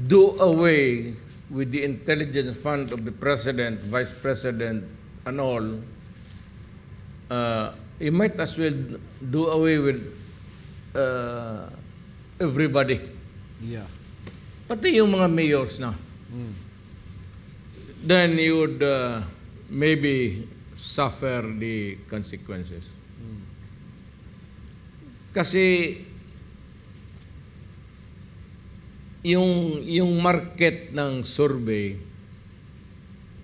do away with the intelligence fund of the president, vice president, and all, you might as well do away with everybody. Yeah. Pati yung mga mayors na. Then you would maybe suffer the consequences. Kasi yung market ng survey,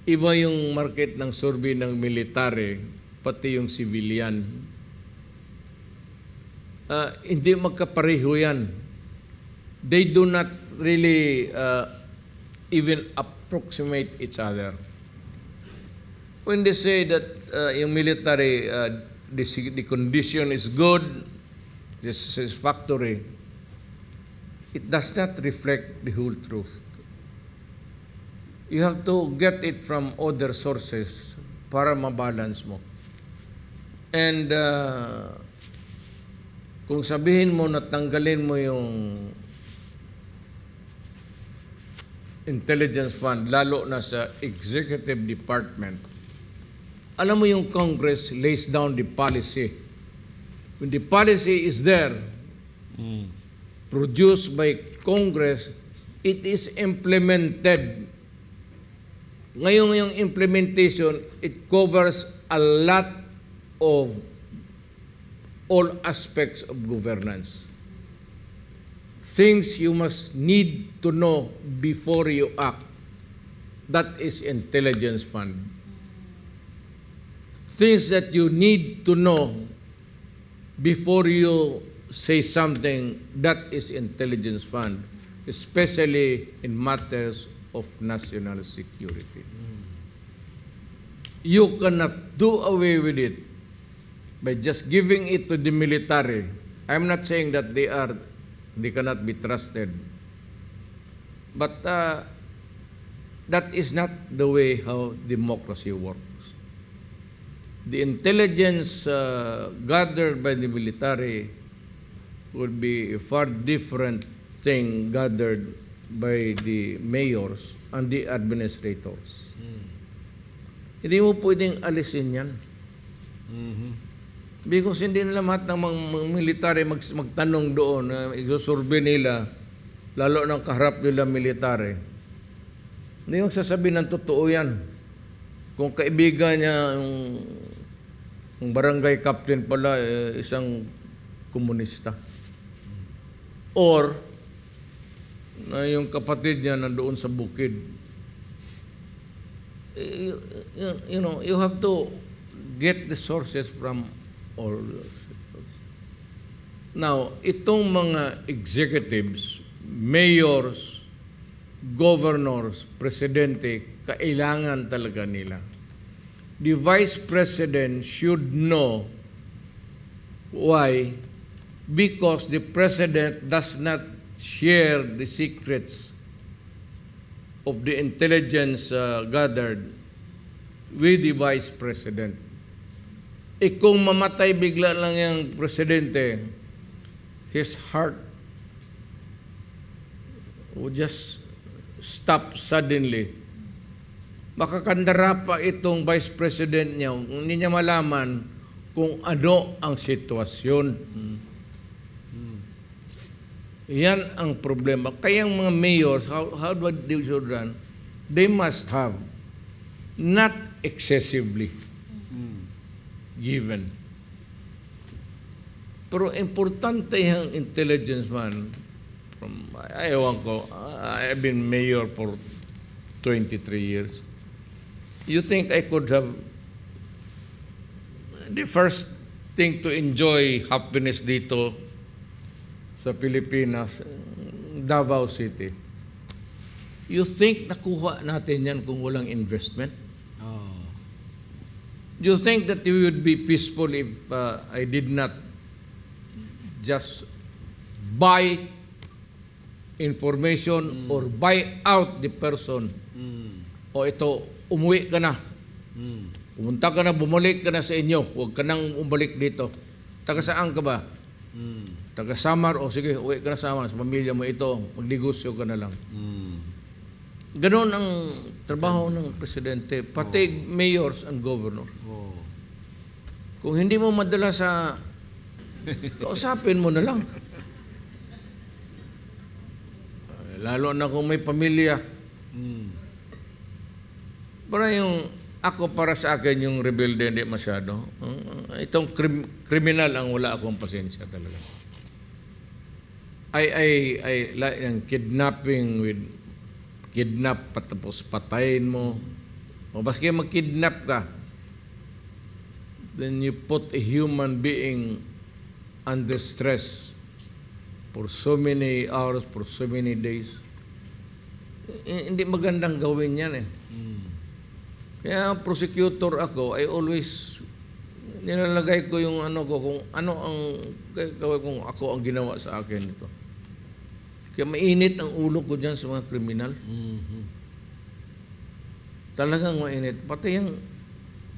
iba yung market ng survey ng military, pati yung civilian. Hindi magkapareho yan. They do not really even approximate each other. When they say that yung military, the condition is good, this is factory, it does not reflect the whole truth. You have to get it from other sources para mabalance mo. And kung sabihin mo na tanggalin mo yung intelligence fund, lalo na sa executive department, alam mo yung Congress lays down the policy. When the policy is there, produced by Congress, it is implemented. Ngayon yung implementation, it covers a lot of all aspects of governance. Things you must need to know before you act. That is intelligence fund. Things that you need to know before you say something, that is intelligence fund, especially in matters of national security. You cannot do away with it by just giving it to the military. I'm not saying that they cannot be trusted. But that is not the way how democracy works. The intelligence gathered by the military would be a far different thing gathered by the mayors and the administrators. Hindi mo pwedeng alisin yan. Because hindi nila lahat ng mga military magtanong doon, isusurvey nila, lalo ng kaharap nila military. Hindi yung sasabihin ng totoo yan. Kung kaibigan niya, yung barangay captain pala, isang komunista. Or, yung kapatid niya nandoon sa bukid. You know, you have to get the sources from all. Now, itong mga executives, mayors, governors, presidente, kailangan talaga nila. The vice president should know why. Because the president does not share the secrets of the intelligence gathered with the vice president. Kung mamatay bigla lang yung presidente, his heart would just stop suddenly. Makakandara pa itong vice president niya, hindi niya malaman kung ano ang sitwasyon. Yan ang problema. Kaya ang mga mayors, how do they should run? They must have not excessively given. Pero importante yung intelligence man. Ewan ko, I've been mayor for 23 years. You think I could have the first thing to enjoy happiness dito sa Pilipinas, Davao City. You think nakuha natin yan kung walang investment? You think that we would be peaceful if I did not just buy information or buy out the person? O ito, umuwi ka na. Pumunta ka na, bumalik ka na sa inyo. Huwag ka nang umalik dito. Taga saan ka ba? Taga Samar, o sige, uwi ka na sa Samar, sa pamilya mo ito, magnegosyo ka na lang. Ganon ang trabaho ng presidente, pati mayors and governor. Oh. Kung hindi mo madala sa, kausapin mo na lang. Lalo na kung may pamilya. Para yung, ako para sa akin yung rebelde hindi masyado. Itong kriminal ang wala akong pasensya talaga. I like yung kidnapping with kidnap patapos patayin mo. O baski mag-kidnap ka, then you put a human being under stress for so many hours, for so many days. Hindi magandang gawin yan eh. Kaya prosecutor ako, I always nilalagay ko yung ano ko, kung ano ang kung ako ang ginawa sa akin ito. Kaya mainit ang ulo ko dyan sa mga kriminal. Talagang mainit. Pati yung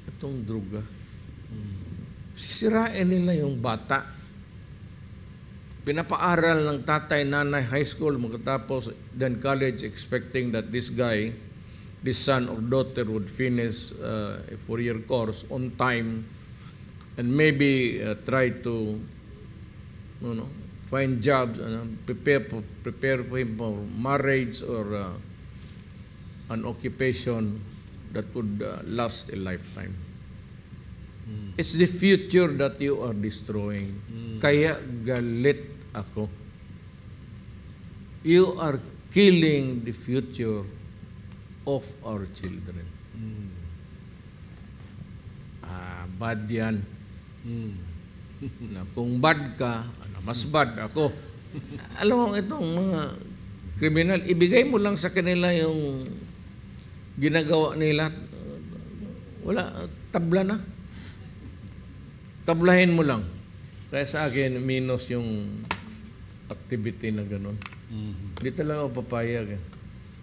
itong droga. Sisirain nila yung bata. Pinapaaral ng tatay, nanay, high school, magkatapos, then college, expecting that this guy, this son or daughter would finish a 4-year course on time and maybe try to, find jobs, prepare for him for marriage or an occupation that would last a lifetime. It's the future that you are destroying. Kaya galit ako. You are killing the future of our children. Bad yan. Na kung bad ka, mas bad ako. Alam mo, itong mga kriminal, ibigay mo lang sa kanila yung ginagawa nila. Wala, tabla na. Tablahin mo lang. Kaya sa akin, minus yung activity na gano'n. Hindi talaga ako papayag.